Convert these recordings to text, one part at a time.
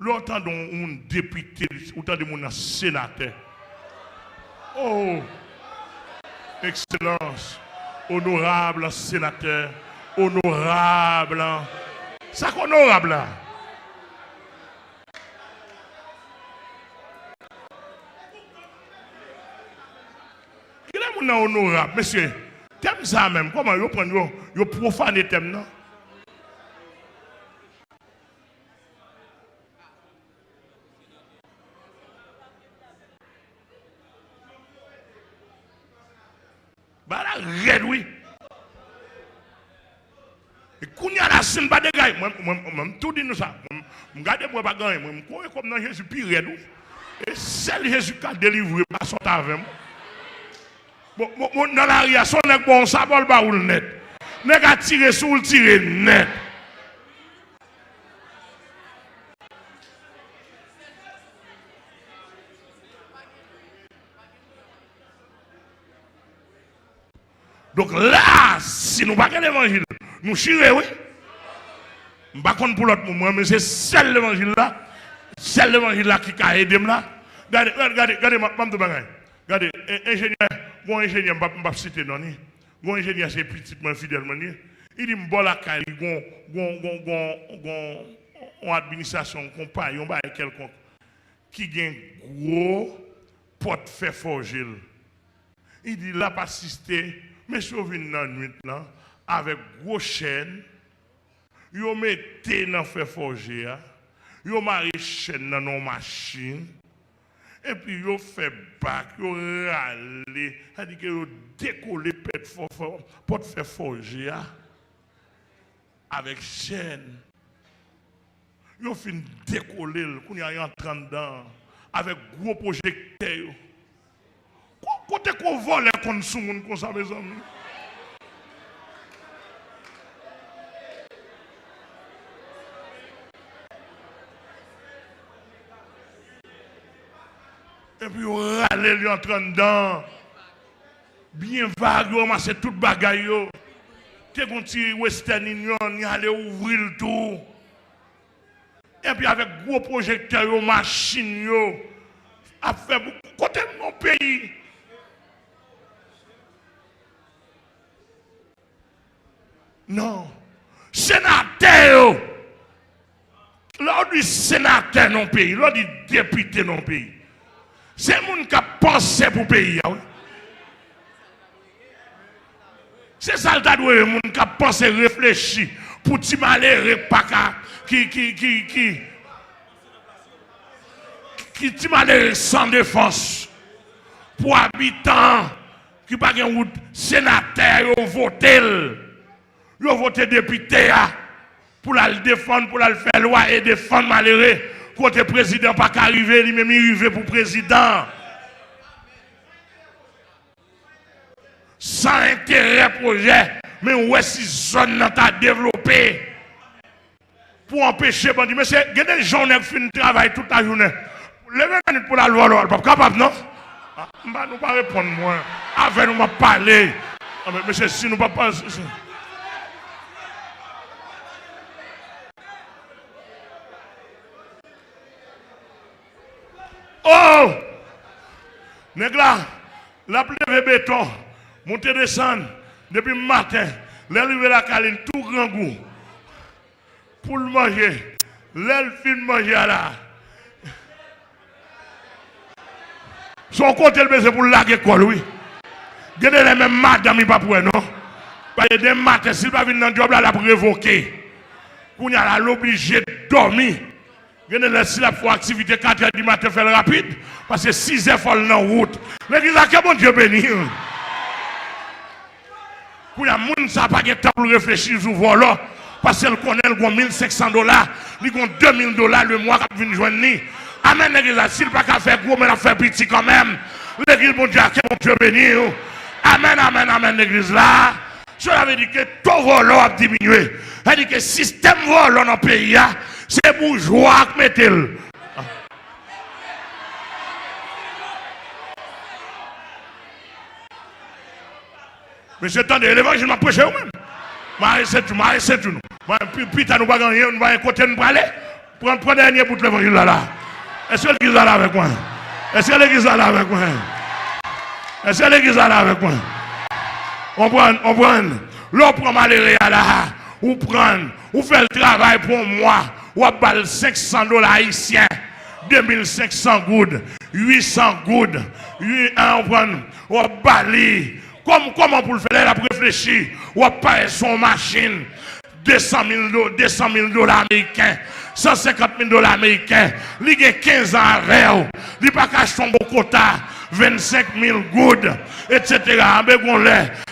L'autant dont un député, autant de mon sénateur. Oh, Excellence, honorable sénateur, honorable. Ça honorable là. Il est mon honorable, monsieur. Thème ça même, comment vous prenez, vous profanez thème non? Bah la red oui. Et quand il y a la scène pas de gars, moi tout dit nous ça. Je garde moi pas gagner, moi je comme dans Jésus pire red oui. Et seul Jésus qui a délivré pas son avec moi. Bon dans la ria son nèg bon ça bol ba ou net. Nèg a tiré sur le tirer net. Donc là, si nous ne parlons pas l'évangile, nous chirons, oui. Je ne sais pas pour l'autre moment, mais c'est celle l'évangile là. Celle l'évangile là qui a aidé là. Regardez, regardez, ingénieur, bon ingénieur, je ne vais pas citer non. Bon ingénieur, c'est petitement fidèle. Il dit, bon la caille, une administration, compagnie, on va quelconque, qui a un gros porte fait forger. Il dit, là, pas assister. Mais si vous venez dans la nuit, là, avec gros chaîne, vous mettez dans le fer forgé, vous marquez chaîne dans nos machines, et puis vous faites bac, vous râlez, c'est-à-dire que vous décollez pour faire forger avec chaîne. Vous finissez décoller, vous y entrez dedans, avec gros projecteurs. Côté qu'on vole comme ça, comme ça, mes amis. Et puis, on râle, lui en train dedans. Bien vague, on masse toute bagaille. T'es qu'on tire Western Union, on allait ouvrir le tout. Et puis, avec gros projecteurs, machines, à faire beaucoup. Côté de mon pays. Non. Sénateur. Lors du sénateur dans le pays, lors du député dans le pays. C'est le monde qui a pensé pour le pays. C'est ça le monde qui a pensé, réfléchi pour ti malheureux qui ti malheureux sans défense. Pour habitants qui pas de route, sénateur, ils ont voté député pour la défendre, pour la faire loi et défendre malheureux. Côté président pas qu'arriver, lui-même il arrive pour président. Sans intérêt projet, mais ouais si zone n'a pas développé pour empêcher bandit. Mais c'est des gens qui font travail toute la journée. Levez minutes pour la loi, pas capable non? Nous ne pas répondre moi. Avec nous pas parler. Mais si nous pas penser. Oh! Nèg là, la plève béton, monter descendre depuis le matin, l'arrivée la caline tout grand goût. Pour le manger, l'elle fin manger là. Son côté le baiser pour laguer l'école, oui. Gardez les mêmes madame, il pas pour non. Parce que des matins, s'il va venir dans le job là, la pour révoquer. Qu'on y a l'obligé de dormir. Gardez les s'il a fait activité 4 h du matin, faire rapide. Parce que 6 h faut dans route. L'église a que bon Dieu béni. Pour les gens, ça n'a pas de temps pour réfléchir sur vol. Parce qu'elle connaît le $1 500, il a $2 000 le mois qu'il vient joindre. Amen, l'église, s'il n'a pas faire gros, mais il a fait petit quand même. L'église, bon Dieu, bon Dieu béni. Amen, amen, amen, l'église là. Cela veut dire que tout vol a diminué. Ça veut dire que le système vol dans le pays, c'est bourgeois qui met le. Mais c'est temps de l'évangile m'a prêché ou même. Putain, nous pas gagner, nous va côté nous aller. Prends dernier bout de l'évangile là. Est-ce que l'église est là avec moi? Est-ce que l'église est là avec moi? Est-ce que l'église est là avec moi? On prend. L'on prend malheureux là. Ou prendre. Ou fait le travail pour moi. Ou balle $500 haïtiens. 2500 gouttes. 800 gouttes. On prend. Ou balle. Comment pour le faire? Elle a réfléchi. Ou payer son machine. $200,000 américains. $150,000 américains. Il a 15 ans avec. Il n'a pas caché son beau quota. 25,000 gouttes, etc.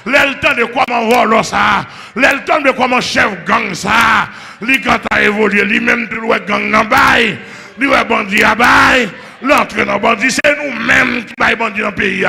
Le temps de comment voler ça. Le temps de comment chef gang ça. Lui quand a évolué, lui-même il doit gang dans bail. Lui doit bandit à bail. L'entrée dans bandit, c'est nous-mêmes qui bail bandit dans le pays.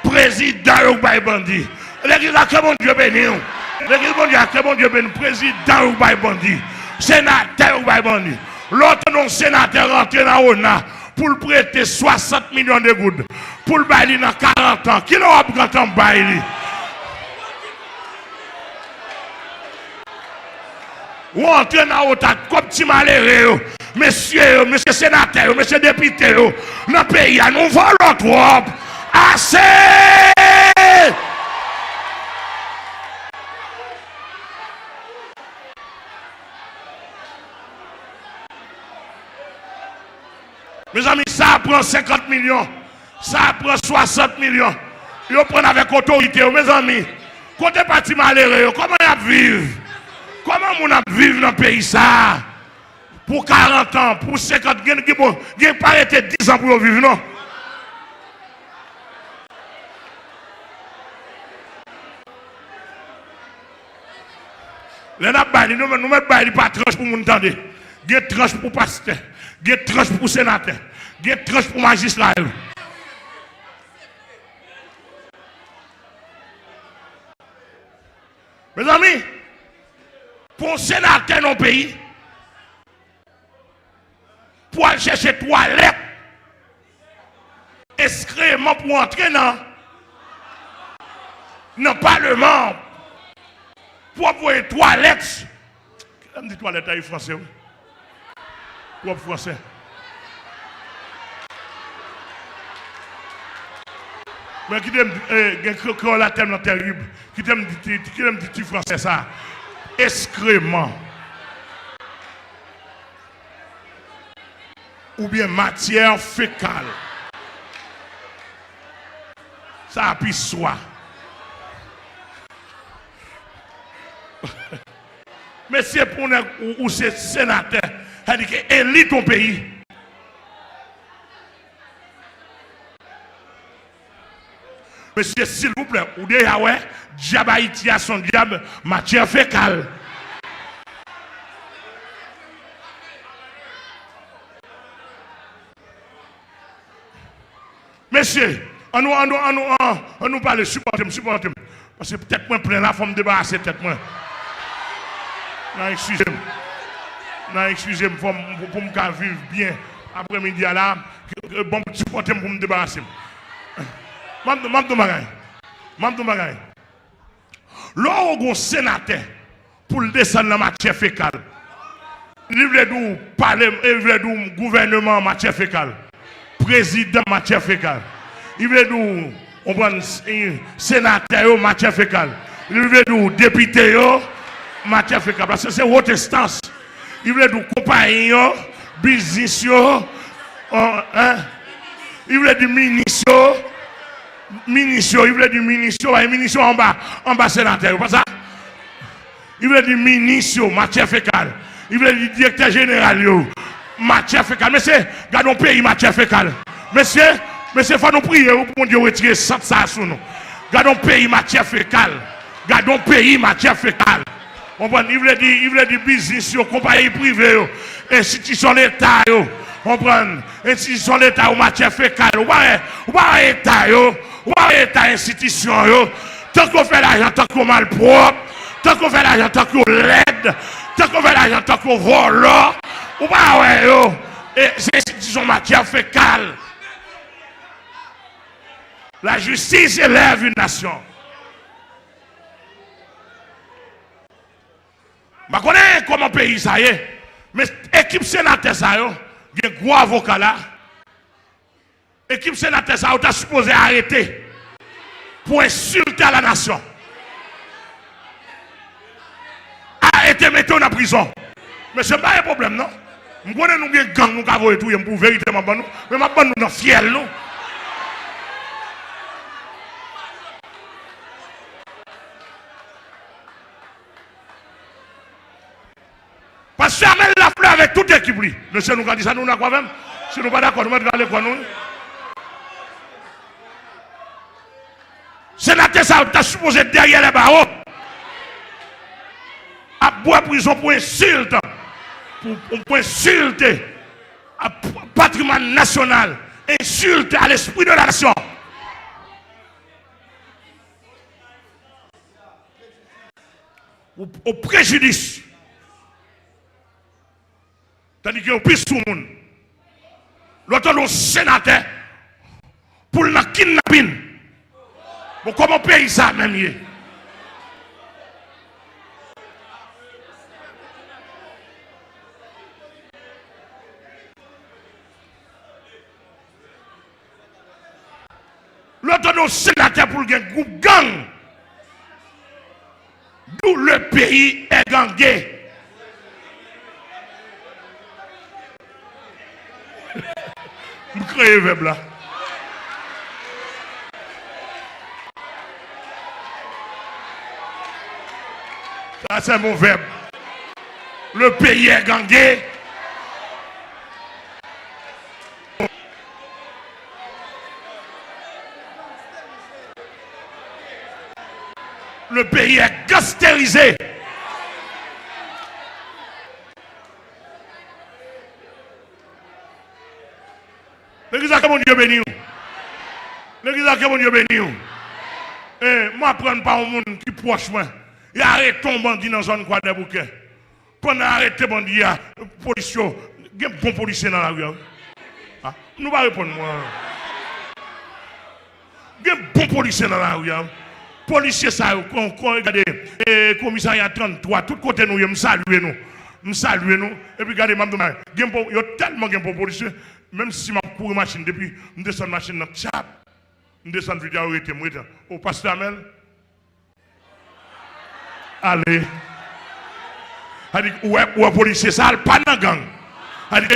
Président ou bail bandit. L'église a que bon Dieu béni. L'église a que bon Dieu béni. Président ou bail bandit. Sénateur ou bail bandit. L'autre non sénateur rentré dans l'ONA pour le prêter 60 millions de gouttes. Pour le bail dans 40 ans. Qui l'a pris en bail? Ou entrer dans l'autre comme petit malheureux. Monsieur sénateur, monsieur député, dans le pays, nous volons trop. Assez! Mes amis, ça prend 50 millions. Ça prend 60 millions. Ils prennent avec autorité. Mes amis, quand tu es parti malheureux, comment ils vivent? Comment on vivre dans le pays ça? Pour 40 ans, pour 50 ans, ils n'ont pas été 10 ans pour vivre, non? Les nous mettons pas tranche pour nous entendre. Il y a tranche pour pasteur. Il y a tranche pour sénateur. Il y a tranche pour magistrat. Mes amis, pour un sénateur dans le pays, pour aller chercher toilette, excrément pour entrer dans le Parlement, pour avoir une toilette. Qui me dit toilette en français? Pour français. Mais qui t'aime la thème terrible, qui t'aime dit français ça? Excrément. Ou bien matière fécale. Ça a pu soi. Mais c'est pour nous, ou c'est sénateur, il dit que élit ton pays. Monsieur, s'il vous plaît, ou déjà, ouais, diable Haïti a son diable, matière fécale. Monsieur, on nous parle, supportez. Parce que peut-être moi plein la forme débarrasser tête moi. Non, excusez-moi, pour me vivre bien après-midi là, bon, supportez pour me débarrasser. Mamdou Bagay. L'on sénateur pour le descendre dans la matière fécale. Il veut nous parler, il veut nous gouvernement en matière fécale. Président en matière fécale. Il veut nous sénateur en matière fécale. Il veut nous député en matière fécale. Parce que c'est haute instance. Il veut nous compagnie, business, il veut du ministre. Il veut du ministre en bas sénateur, pas ça? Il veut du ministre, matière fécale. Il veut du directeur général, matière fécale. Monsieur, gardons pays matière fécale. Monsieur, il faut nous prier pour Dieu retirer ça sur nous. Gardons pays matière fécale. Gardons pays matière fécale. Il veut du business, compagnie privée, institution d'État. On prend institution d'État ou matière fécale. Ou pas État, ou pas État institution. Tant qu'on fait l'argent, tant qu'on mal propre, tant qu'on fait l'argent, tant qu'on l'aide, tant qu'on fait l'argent, tant qu'on vole, ou pas ouais, c'est institution matière fécale. La justice élève une nation. Je connais comment pays ça y est. Mais l'équipe sénateur, ça, il y a un gros avocat là. L'équipe sénateur, ça, on t'a supposé arrêter pour insulter à la nation. Arrêter, mettez-vous en prison. Mais ce n'est pas un problème, non? Nous connaissons nous bien gang, nous avons tout pour vérité, mais nous sommes fiers, nous. Parce que Amel la fleur avec toute l'équipe. Monsieur nous a dit ça, nous n'avons pas même. Si nous ne sommes pas d'accord, nous mettons l'école nous. Sénateur, ça t'a supposé derrière les barreaux. À boire prison pour insulte. Pour insulter le patrimoine national. Insulte à l'esprit de la nation. Au préjudice. Tandis qu'il y a un plus sous le monde. L'autre, le sénateur, pour le kidnapping. Bon, comment payer ça même? L'autre, le sénateur, pour le groupe gang. D'où le pays est gangé. Vous créez verbe là. Ça c'est mon verbe. Le pays est gangé. Le pays est gastérisé. L'église a que mon Dieu béni. L'église a que mon Dieu béni. Et moi, prends pas un monde qui proche moi. Il arrête ton bandit dans la zone quoi des bouquets. Pendant arrêter bandit, il y a policier. Il y a un bon policier dans la rue. Ah, nous va répondre moi. Il y a un bon policier dans la rue. Policier ça, regardez, commissariat 33, tout côté nous, me saluer nous. Me saluer nous. Et puis regardez, il y a tellement de bons policiers. Même si je cours machine depuis, je descends la machine dans le chat, je descends la vidéo, au pasteur Amel. Allez. Il dit, ouais, policier, ça, pas dans la gang. Il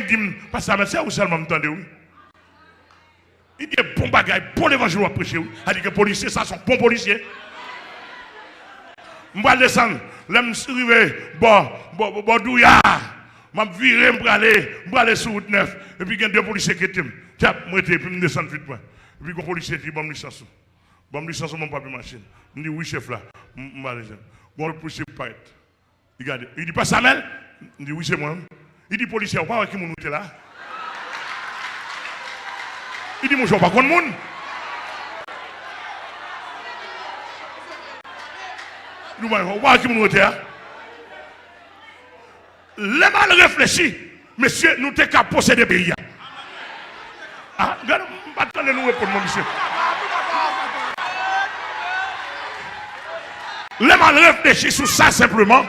dit, pasteur Amel, c'est où seulement m'entendez, oui? Il dit, bon bagage, bon l'évangile à prêcher, oui. Il dit que les policiers, ça, sont bons policiers. Je vais descendre, je vais arriver, bon, douillard. Je vais virer, je vais aller sur route 9. Et puis il y a deux policiers qui étaient. Tiens, je vais descendre vite. Et puis un policier dit, bon, licence. Bon, licence, mon papier machine. Je dis, oui, chef là. Je vais aller. Bon, le policier paraît. Il dit, pas Samuel? Je dis, oui, c'est moi. Il dit, policier, on va voir qui m'a là. Il dit, moi, je ne vois pas contre le monde. Il dit, on va voir qui m'a là. Les mal réfléchis, monsieur, nous t'es qu'à posséder des pays. Ah, regarde, attendez-nous répondre, mon monsieur. Les mal réfléchis sur ça simplement.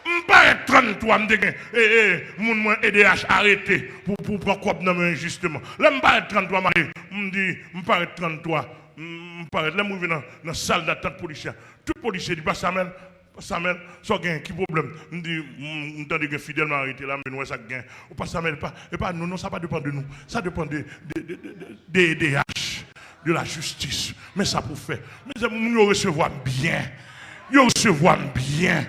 M'paraît 33, mon EDH arrêté pour prendre quoi dans main justement. Là, m'paraît 33, m'paraît 33. M'paraît là, m'ouvre dans la salle d'attente policière. Tout policier dit, Samuel, ça gagne, qui problème? M'entend que fidèlement arrêté là, mais nous, ça gagne. Ou pas Samuel, non, ça pas dépend de nous. Ça dépend des EDH, de la justice. Mais ça pour faire. Mais nous recevons bien. Nous recevons bien.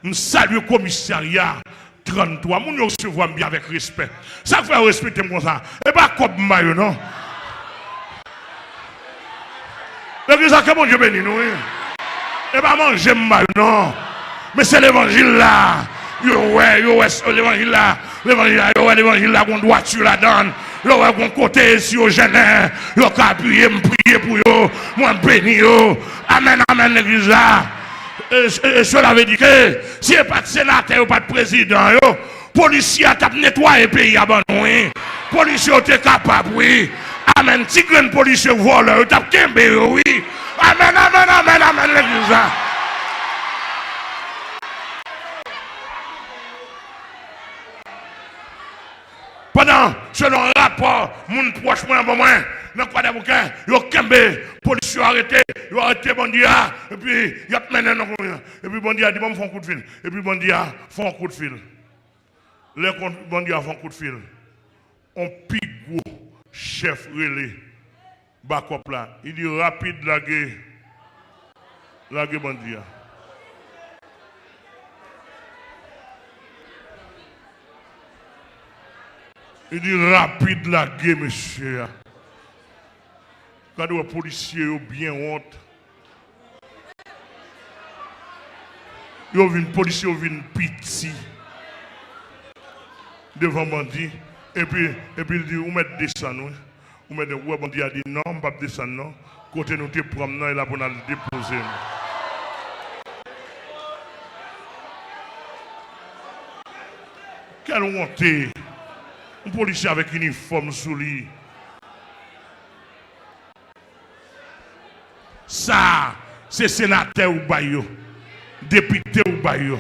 Nous saluons le commissariat 33. Nous recevons bien avec respect. Ça fait respecter comme ça. Et pas comme Mario, non? L'église a que mon Dieu béni nous. Et pas manger mal, non. Mais c'est l'évangile là. L'évangile là. L'évangile là, qu'on doit tuer la donne. Yo ouais, qu'on côté si au gêné. Yo qu'à appuyer, me prier pour yo. Moi béni yo. Amen, amen, l'église là. Et cela veut dire que si il n'y a pas de sénateur ou pas de président, yo, policier a nettoyé le pays à bon, oui. Policier est capable, oui. Amen. Si grand policier voleur, tu as oui. Amen, amen, amen, amen, l'église. Pendant, selon le rapport, mon proche, moi, dans quoi des bouquins, ils ont kembe, police arrêté, ils ont arrêté Bandia, et puis ils ont mené dans le et puis Bandia dit, bon, font un coup de fil. Et puis Bandia font un coup de fil. Les Bandia font un coup de fil. On pique gros chef relais, backup là. Il dit rapide la guerre Bandia. Il dit rapide la guerre, monsieur. Quand les policiers ont bien honte. Ils ont vu une policier, ils ont vu une pitié devant bandit. Et puis il dit, vous mettez descendre. Vous mettez ouais, bandit a dit non, on ne peut pas descendre. Non. Côté nous te promenons, il a pour nous déposer. Quelle honte! Un policier avec uniforme sous lui. Ça, c'est sénateur ou bayo, député ou bayo.